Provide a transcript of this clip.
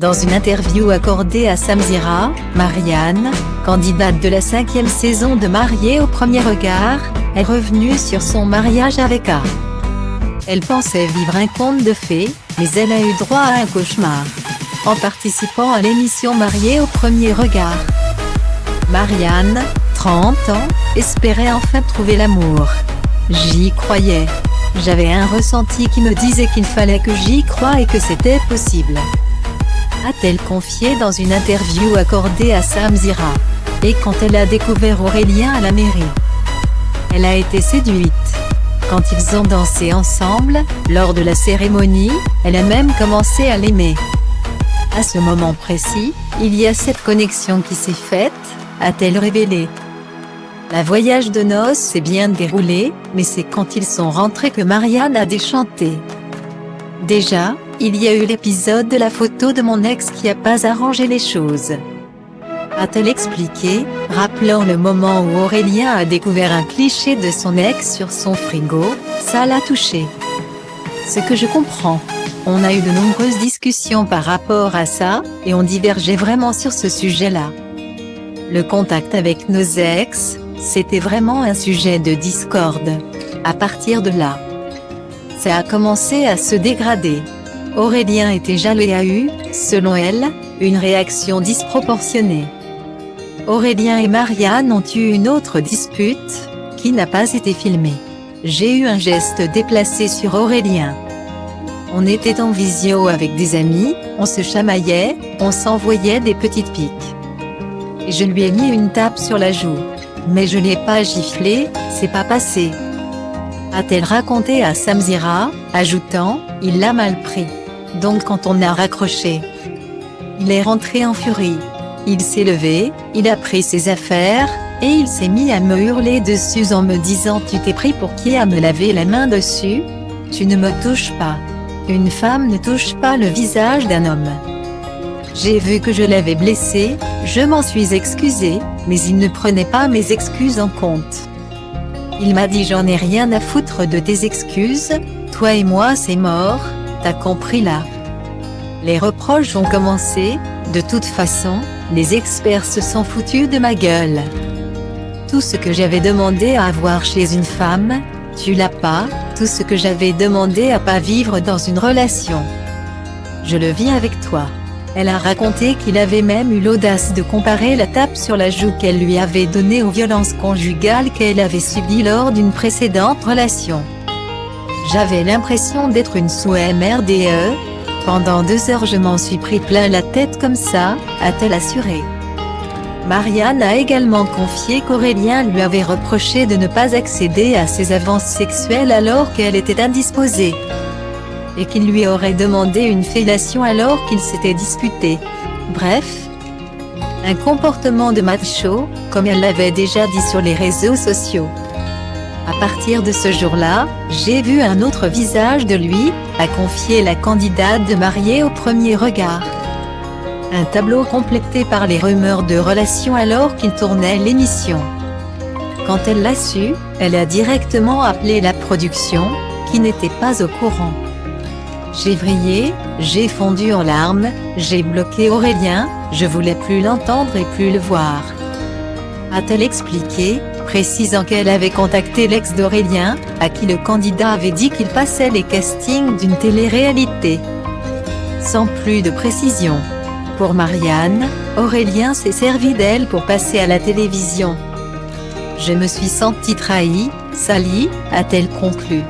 Dans une interview accordée à Samzira, Marianne, candidate de la 5e saison de Mariée au premier regard, est revenue sur son mariage avec A. Elle pensait vivre un conte de fées, mais elle a eu droit à un cauchemar en participant à l'émission Mariée au premier regard. Marianne, 30 ans, espérait enfin trouver l'amour. J'y croyais. J'avais un ressenti qui me disait qu'il fallait que j'y croie et que c'était possible, a-t-elle confié dans une interview accordée à Samzira. Et quand elle a découvert Aurélien à la mairie, elle a été séduite. Quand ils ont dansé ensemble, lors de la cérémonie, elle a même commencé à l'aimer. À ce moment précis, il y a cette connexion qui s'est faite, a-t-elle révélé. Le voyage de noces s'est bien déroulé, mais c'est quand ils sont rentrés que Marianne a déchanté. Déjà, il y a eu l'épisode de la photo de mon ex qui a pas arrangé les choses, a-t-elle expliqué, rappelant le moment où Aurélien a découvert un cliché de son ex sur son frigo. Ça l'a touché. Ce que je comprends. On a eu de nombreuses discussions par rapport à ça, et on divergeait vraiment sur ce sujet-là. Le contact avec nos ex, c'était vraiment un sujet de discorde. À partir de là, ça a commencé à se dégrader. Aurélien était jaloux et a eu, selon elle, une réaction disproportionnée. Aurélien et Marianne ont eu une autre dispute, qui n'a pas été filmée. J'ai eu un geste déplacé sur Aurélien. On était en visio avec des amis, on se chamaillait, on s'envoyait des petites piques. Et je lui ai mis une tape sur la joue. Mais je l'ai pas giflé, c'est pas passé, a-t-elle raconté à Samzira, ajoutant, il l'a mal pris. Donc quand on a raccroché, il est rentré en furie. Il s'est levé, il a pris ses affaires, et il s'est mis à me hurler dessus en me disant tu t'es pris pour qui à me laver la main dessus? Tu ne me touches pas. Une femme ne touche pas le visage d'un homme. J'ai vu que je l'avais blessé, je m'en suis excusée, mais il ne prenait pas mes excuses en compte. Il m'a dit j'en ai rien à foutre de tes excuses, toi et moi c'est mort, t'as compris là. Les reproches ont commencé, de toute façon, les experts se sont foutus de ma gueule. Tout ce que j'avais demandé à avoir chez une femme, tu l'as pas, tout ce que j'avais demandé à pas vivre dans une relation, je le vis avec toi. Elle a raconté qu'il avait même eu l'audace de comparer la tape sur la joue qu'elle lui avait donnée aux violences conjugales qu'elle avait subies lors d'une précédente relation. J'avais l'impression d'être une sous-MRDE. Pendant 2 heures je m'en suis pris plein la tête comme ça, a-t-elle assuré. Marianne a également confié qu'Aurélien lui avait reproché de ne pas accéder à ses avances sexuelles alors qu'elle était indisposée, et qu'il lui aurait demandé une fellation alors qu'ils s'étaient disputés. Bref, un comportement de macho, comme elle l'avait déjà dit sur les réseaux sociaux. À partir de ce jour-là, j'ai vu un autre visage de lui, a confié la candidate de Mariée au premier regard. Un tableau complété par les rumeurs de relations alors qu'il tournait l'émission. Quand elle l'a su, elle a directement appelé la production, qui n'était pas au courant. J'ai vrillé, j'ai fondu en larmes, j'ai bloqué Aurélien, je voulais plus l'entendre et plus le voir, a-t-elle expliqué, précisant qu'elle avait contacté l'ex d'Aurélien, à qui le candidat avait dit qu'il passait les castings d'une télé-réalité. Sans plus de précision. Pour Marianne, Aurélien s'est servi d'elle pour passer à la télévision. Je me suis sentie trahie, salie, a-t-elle conclu.